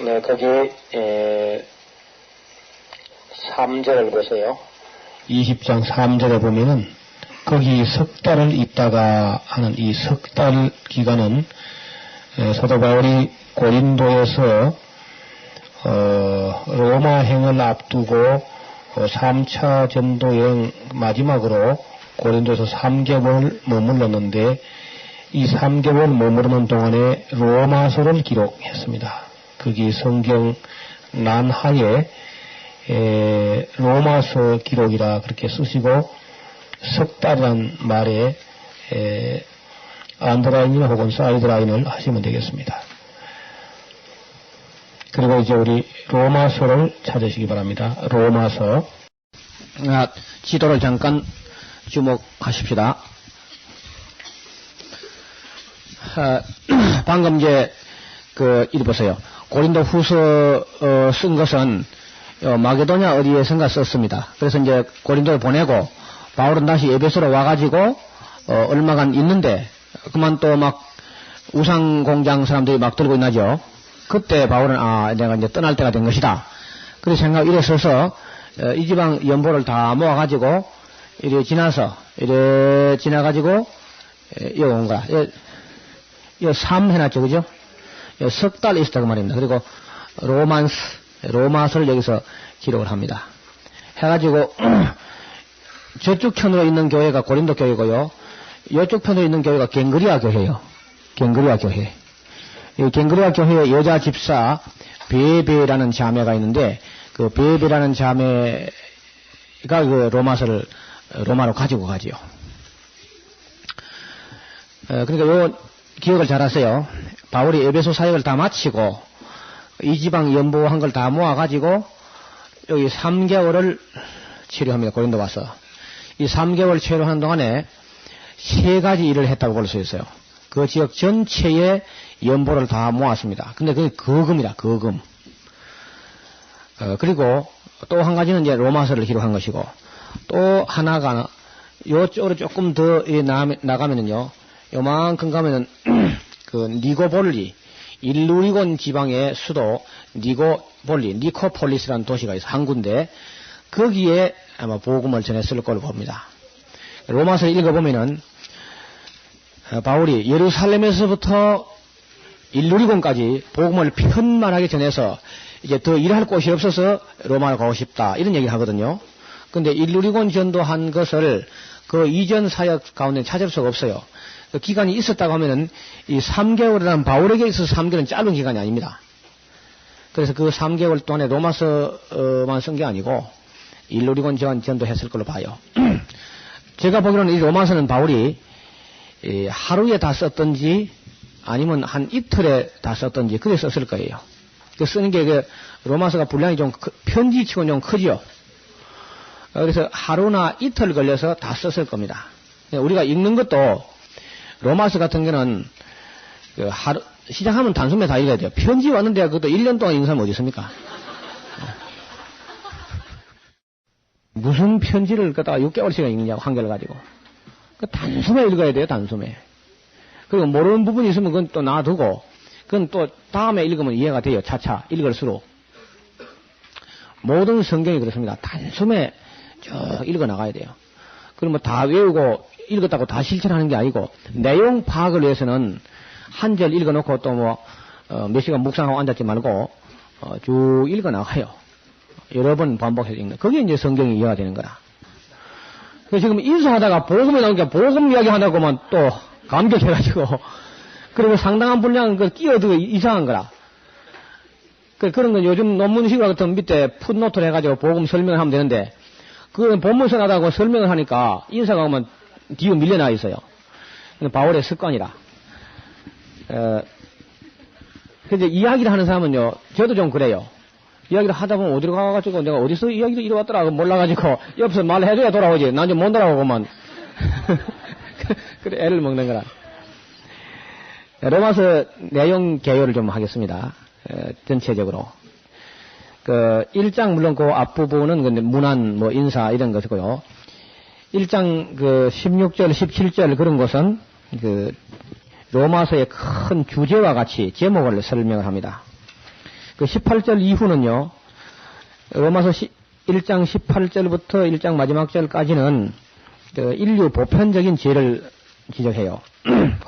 네, 거기 3절을 보세요. 20장 3절에 보면은 거기 석 달을 있다가 하는 이 석 달 기간은 사도 바울이 고린도에서 로마행을 앞두고 3차 전도 여행 마지막으로 고린도에서 3개월 머물렀는데 이 3개월 머무르는 동안에 로마서를 기록했습니다. 거기 성경 난하에 로마서 기록이라 그렇게 쓰시고 석 달이란 말에 안드라인이나 혹은 사이드라인을 하시면 되겠습니다. 그리고 이제 우리 로마서를 찾으시기 바랍니다. 로마서. 지도를 잠깐 주목하십시다. 방금 이제 이리 보세요. 고린도 후서 쓴 것은 마게도냐 어디에선가 썼습니다. 그래서 이제 고린도에 보내고 바울은 다시 에베소로 와가지고 얼마간 있는데 그만 또 막 우상 공장 사람들이 막 들고 있나죠. 그때 바울은 내가 이제 떠날 때가 된 것이다. 그래서 이래 서서 이 지방 연보를 다 모아가지고 이래 지나서 이래 지나가지고 여기 온 거야. 이 3 해놨죠, 그죠? 석 달 있었다 그 말입니다. 그리고 로마서를 여기서 기록을 합니다. 해가지고 저쪽 편으로 있는 교회가 고린도 교회고요. 이쪽 편으로 있는 교회가 갱그리아 교회예요. 갱그리아 교회. 이 갱그리아 교회의 여자 집사 베베라는 자매가 있는데 그 베베라는 자매가 그 로마서를 로마로 가지고 가지요. 그러니까 요 기억을 잘 하세요. 바울이 에베소 사역을 다 마치고 이 지방 연보한 걸 다 모아가지고 여기 3개월을 치료합니다. 고린도 와서. 이 3개월 치료하는 동안에 3가지 일을 했다고 볼 수 있어요. 그 지역 전체의 연보를 다 모았습니다. 근데 그게 거금이라, 거금. 그리고 또 한 가지는 이제 로마서를 기록한 것이고, 또 하나가 요쪽으로 조금 더 나가면은요, 요만큼 가면은 그 니고볼리, 일루리곤 지방의 수도 니코폴리스라는 도시가 있어, 한 군데. 거기에 아마 복음을 전했을 걸로 봅니다. 로마서 읽어보면은 바울이 예루살렘에서부터 일루리곤까지 복음을 편만하게 전해서 이제 더 일할 곳이 없어서 로마로 가고 싶다 이런 얘기를 하거든요. 근데 일루리곤 전도한 것을 그 이전 사역 가운데 찾을 수가 없어요. 그 기간이 있었다고 하면은 이 3개월이라는 바울에게 있어서 3개월은 짧은 기간이 아닙니다. 그래서 그 3개월 동안에 로마서만 쓴 게 아니고 일루리곤 전도했을 걸로 봐요. 제가 보기로는 이 로마서는 바울이 하루에 다 썼던지 아니면 한 이틀에 다 썼던지 그래 썼을 거예요. 그 쓰는 게 로마서가 분량이 좀 편지치고는 좀 크죠. 그래서 하루나 이틀 걸려서 다 썼을 겁니다. 우리가 읽는 것도 로마서 같은 경우는 시작하면 단숨에 다 읽어야 돼요. 편지 왔는데 그것도 1년 동안 읽는 사람 어디 있습니까? 무슨 편지를 갖다가 6개월씩이나 읽느냐고 한결 가지고. 단숨에 읽어야 돼요, 단숨에. 그리고 모르는 부분이 있으면 그건 또 놔두고, 그건 또 다음에 읽으면 이해가 돼요, 차차, 읽을수록. 모든 성경이 그렇습니다. 단숨에 쭉 읽어 나가야 돼요. 그러면 다 외우고 읽었다고 다 실천하는 게 아니고, 내용 파악을 위해서는 한 절 읽어 놓고 또 몇 시간 묵상하고 앉았지 말고, 쭉 읽어 나가요. 여러 번 반복해서 읽는. 그게 이제 성경이 이해가 되는 거라. 지금 인수하다가 복음이 나오니까 복음 이야기 하다고만 또 감격해가지고, 그리고 상당한 분량 끼어들고 이상한 거라. 그런 건 요즘 논문식으로 같은 밑에 풋노트를 해가지고 복음 설명을 하면 되는데, 그건 본문서 나다고 설명을 하니까 인사가 오면 뒤로 밀려나 있어요. 바울의 습관이라. 근데 이야기를 하는 사람은요, 저도 좀 그래요. 이야기를 하다 보면 어디로 가가지고 내가 어디서 이야기를 이리 왔더라 몰라가지고 옆에서 말해줘야 돌아오지. 난 좀 못 돌아오고만. 그래 애를 먹는 거라. 로마서 내용 개요를 좀 하겠습니다. 전체적으로. 1장 물론 그 앞부분은 근데 문안 인사 이런 것이고요. 1장 16절 17절 그런 것은 로마서의 큰 주제와 같이 제목을 설명을 합니다. 그 18절 이후는요, 로마서 1장 18절부터 1장 마지막 절까지는 그 인류 보편적인 죄를 지적해요.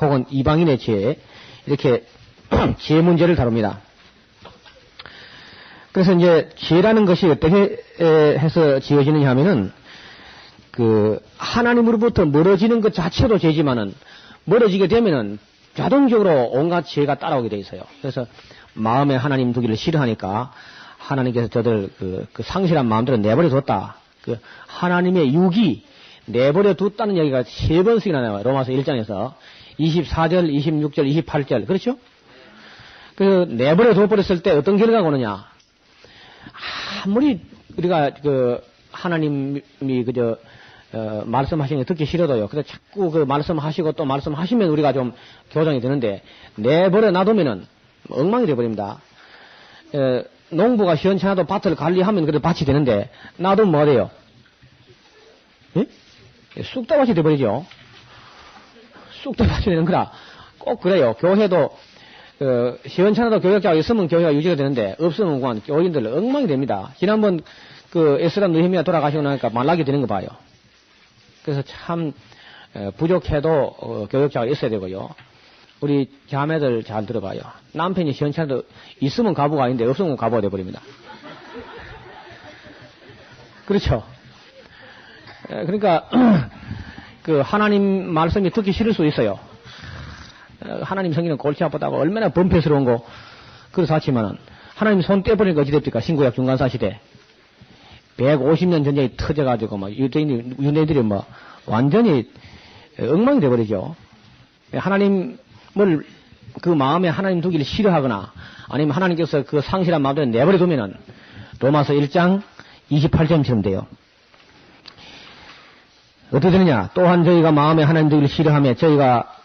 혹은 이방인의 죄, 이렇게 죄 문제를 다룹니다. 그래서 이제 죄라는 것이 어떻게 해서 지어지느냐 하면은 그 하나님으로부터 멀어지는 것 자체도 죄지만은 멀어지게 되면은 자동적으로 온갖 죄가 따라오게 돼 있어요. 그래서 마음에 하나님 두기를 싫어하니까 하나님께서 저들 그 상실한 마음대로 내버려 뒀다. 그 하나님의 육이 내버려 뒀다는 얘기가 3번씩이나 나와요. 로마서 1장에서 24절, 26절, 28절. 그렇죠? 그래서 내버려 둬버렸을 때 어떤 결과가 오느냐? 아무리 우리가 그 하나님이 그저 말씀하시는 게 듣기 싫어도요. 그래서 자꾸 그 말씀하시고 또 말씀하시면 우리가 좀 교정이 되는데 내버려 놔두면은 엉망이 되어버립니다. 농부가 시원찮아도 밭을 관리하면 그래도 밭이 되는데 놔두면 뭐 돼요? 예? 쑥다밭이 되어버리죠. 쑥다밭이 되는 거라. 꼭 그래요. 교회도 시원찮아도 교역자가 있으면 교회가 유지가 되는데 없으면 그만 교인들 엉망이 됩니다. 지난번 그 에스라 느헤미야 돌아가시고 나니까 말라게 되는 거 봐요. 그래서 참 부족해도 교역자가 있어야 되고요. 우리 자매들 잘 들어봐요. 남편이 시원찮아도 있으면 가부가 아닌데 없으면 가부가 돼버립니다. 그렇죠. 그러니까 그 하나님 말씀이 듣기 싫을 수 있어요. 하나님 성기는 골치 아프다고 얼마나 범패스러운 거 그래서 하지만은 하나님 손 떼버리니까 어찌 됩니까? 신구약 중간사 시대 150년 전쟁이 터져가지고 막 유대인들이 뭐 완전히 엉망이 돼버리죠. 하나님을 그 마음에 하나님 두기를 싫어하거나 아니면 하나님께서 그 상실한 마음대로 내버려 두면은 로마서 1장 28절처럼 돼요. 어떻게 되느냐? 또한 저희가 마음에 하나님 두기를 싫어하며 저희가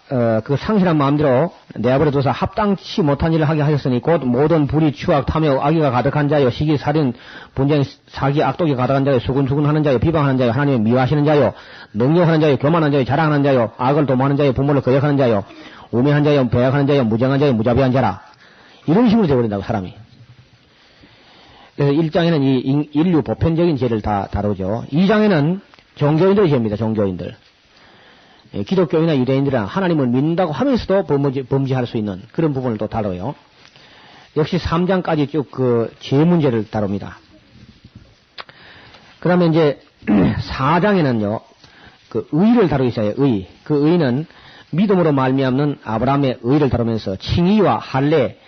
그 상실한 마음대로 내버려둬서 합당치 못한 일을 하게 하셨으니 곧 모든 불의, 추악, 탐욕, 악의가 가득한 자요, 시기, 살인, 분쟁, 사기, 악독이 가득한 자요, 수군수군하는 자요, 비방하는 자요, 하나님을 미워하시는 자요, 능욕하는 자요, 교만한 자요, 자랑하는 자요, 악을 도모하는 자요, 부모를 거역하는 자요, 우매한 자요, 배역하는 자요, 무정한 자요, 무자비한 자라. 이런 식으로 되어버린다고 사람이. 그래서 1장에는 이 인류 보편적인 죄를 다 다루죠. 2장에는 종교인들의 죄입니다. 종교인들. 기독교인이나 유대인들은 하나님을 믿는다고 하면서도 범죄할 수 있는 그런 부분을 또 다뤄요. 역시 3장까지 쭉 그 죄 문제를 다룹니다. 그 다음에 이제 4장에는요, 그 의를 다루고 있어요. 의. 그 의는 믿음으로 말미암는 아브라함의 의를 다루면서 칭의와 할례,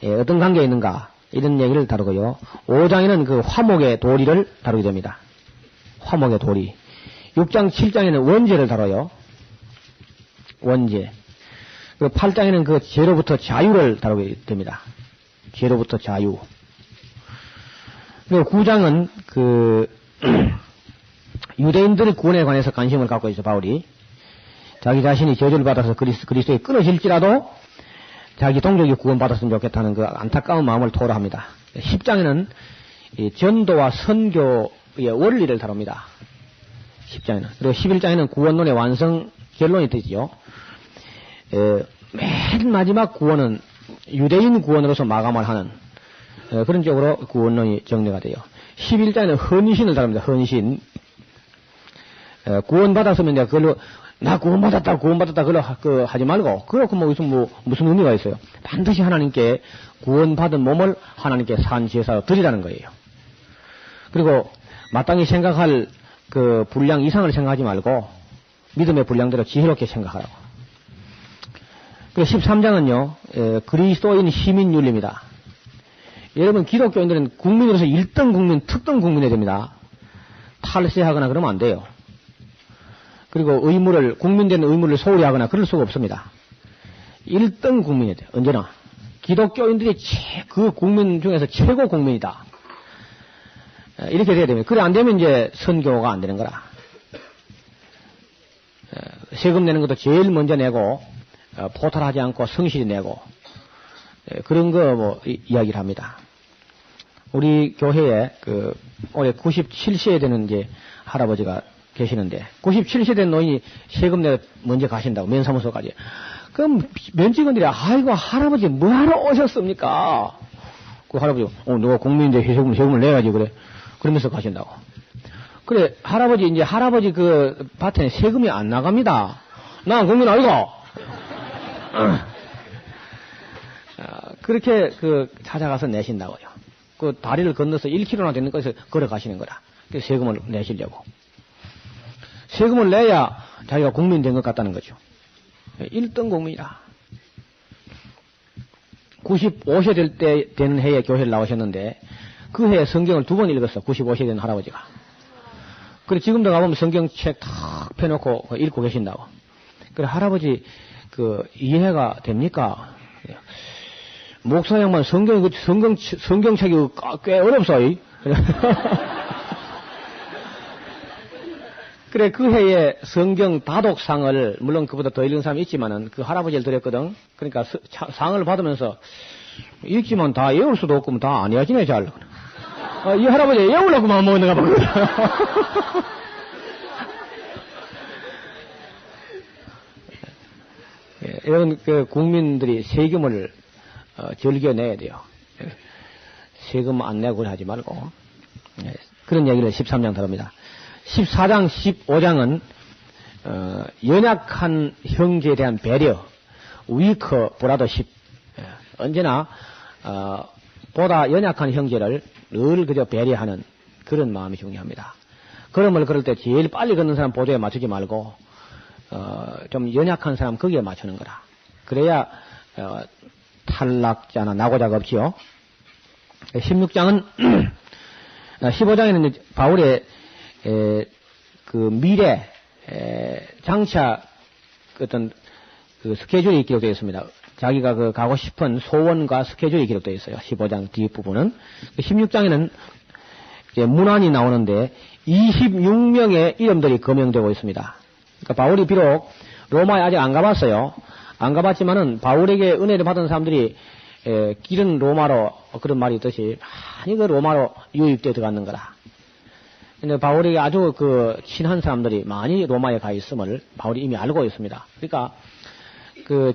어떤 관계가 있는가, 이런 얘기를 다루고요. 5장에는 그 화목의 도리를 다루게 됩니다. 화목의 도리. 6장, 7장에는 원죄를 다뤄요. 원죄. 그 8장에는 그 죄로부터 자유를 다루게 됩니다. 죄로부터 자유. 그리고 9장은 그 유대인들의 구원에 관해서 관심을 갖고 있어 바울이. 자기 자신이 저주를 받아서 그리스도에 끊어질지라도 자기 동족이 구원받았으면 좋겠다는 그 안타까운 마음을 토로합니다. 10장에는 이 전도와 선교의 원리를 다룹니다. 10장에는. 그리고 11장에는 구원론의 완성 결론이 되지요. 맨 마지막 구원은 유대인 구원으로서 마감을 하는 그런 쪽으로 구원론이 정리가 돼요. 11장에는 헌신을 다룹니다. 헌신. 구원받았으면 내가 그걸로 나 구원받았다 그걸로 하지 말고 그렇고 무슨 의미가 있어요. 반드시 하나님께 구원받은 몸을 하나님께 산 제사로 드리라는 거예요. 그리고 마땅히 생각할 그 분량 이상을 생각하지 말고 믿음의 분량대로 지혜롭게 생각하라고. 그리고 13장은요, 그리스도인 시민윤리입니다. 여러분, 기독교인들은 국민으로서 1등 국민, 특등 국민이 됩니다. 탈세하거나 그러면 안 돼요. 그리고 국민된 의무를 소홀히 하거나 그럴 수가 없습니다. 1등 국민이 돼요. 언제나. 기독교인들이 그 국민 중에서 최고 국민이다. 이렇게 돼야 됩니다. 그래 안 되면 이제 선교가 안 되는 거라. 세금 내는 것도 제일 먼저 내고 포탈하지 않고 성실히 내고 그런 거 이야기를 합니다. 우리 교회에 올해 97세 되는 이제 할아버지가 계시는데 97세 된 노인이 세금 내고 먼저 가신다고 면사무소까지. 그럼 면직원들이 아이고 할아버지 뭐하러 오셨습니까? 그 할아버지, 너가 국민인데 세금을 내야지, 그래. 그러면서 가신다고. 그래, 할아버지 그 밭에 세금이 안 나갑니다. 난 국민 아이가. 그렇게 찾아가서 내신다고요. 그 다리를 건너서 1km나 되는 곳에서 걸어가시는 거라. 그 세금을 내시려고. 세금을 내야 자기가 국민 된 것 같다는 거죠. 1등 국민이다. 95세 된 해에 교회를 나오셨는데 그 해에 성경을 2번 읽었어. 95세 된 할아버지가. 그래 지금도 가보면 성경책 탁 펴놓고 읽고 계신다고. 그래 할아버지 이해가 됩니까? 목사 양반 성경책이 꽤 어렵소. 그래 그 해에 성경 다독상을 물론 그보다 더 읽은 사람이 있지만은 그 할아버지를 드렸거든. 그러니까 상을 받으면서 읽지만 다 외울 수도 없고 다 안 외워지네 잘. 이 할아버지 외우려고만 먹는가 봐. 이런 국민들이 세금을 즐겨내야 돼요. 세금 안 내고 그래 하지 말고. 그런 얘기를 13장 다룹니다. 14장, 15장은 연약한 형제에 대한 배려, 위커 브라더십. 언제나 보다 연약한 형제를 늘 그저 배려하는 그런 마음이 중요합니다. 걸음을 걸을 때 제일 빨리 걷는 사람 보도에 맞추지 말고 좀 연약한 사람 거기에 맞추는 거라. 그래야 탈락자나 낙오자가 없지요. 16장은 15장에는 바울의 그 미래 장차 어떤 그 스케줄이 기록되어 있습니다. 자기가 가고 싶은 소원과 스케줄이 기록되어 있어요. 15장 뒷부분은. 16장에는 문안이 나오는데 26명의 이름들이 거명되고 있습니다. 그러니까 바울이 비록 로마에 아직 안 가봤어요. 안 가봤지만은 바울에게 은혜를 받은 사람들이 길은 로마로 그런 말이 있듯이 많이 로마로 유입되어 들어가는 거라. 근데 바울에게 아주 친한 사람들이 많이 로마에 가 있음을 바울이 이미 알고 있습니다. 그러니까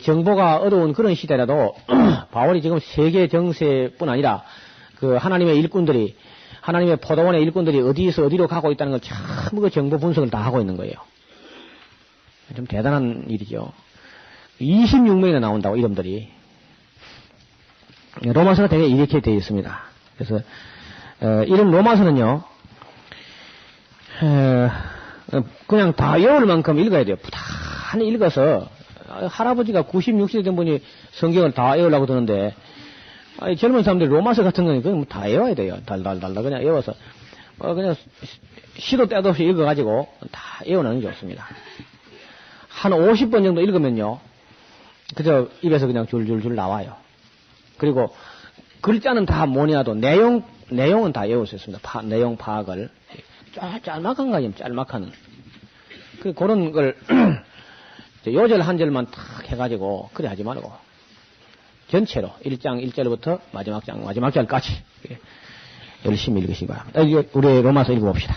정보가 어려운 그런 시대라도 바울이 지금 세계 정세뿐 아니라 하나님의 일꾼들이 하나님의 포도원의 일꾼들이 어디에서 어디로 가고 있다는 걸 전부 정보 분석을 다 하고 있는 거예요. 좀 대단한 일이죠. 26명이나 나온다고 이름들이. 로마서가 되게 이렇게 되어 있습니다. 그래서 이런 로마서는요. 그냥 다 외울 만큼 읽어야 돼요. 부단히 읽어서 할아버지가 96세 된 분이 성경을 다 외우려고 드는데 젊은 사람들이 로마서 같은 거는 그냥 다 외워야 돼요. 달달달달 그냥 외워서 그냥 시도 때도 없이 읽어가지고 다 외우는 게 좋습니다. 한 50번 정도 읽으면요. 그저 입에서 그냥 줄줄줄 나와요. 그리고 글자는 다 뭐냐도 내용은 다 외울 수 있습니다. 내용 파악을. 짤막한 거 아니면 짤막한. 그런 걸 요절 한 절만 탁 해가지고 그래 하지 말고 전체로 1장 1절부터 마지막 절까지 열심히 읽으시기 바랍니다. 우리 로마서 읽어봅시다.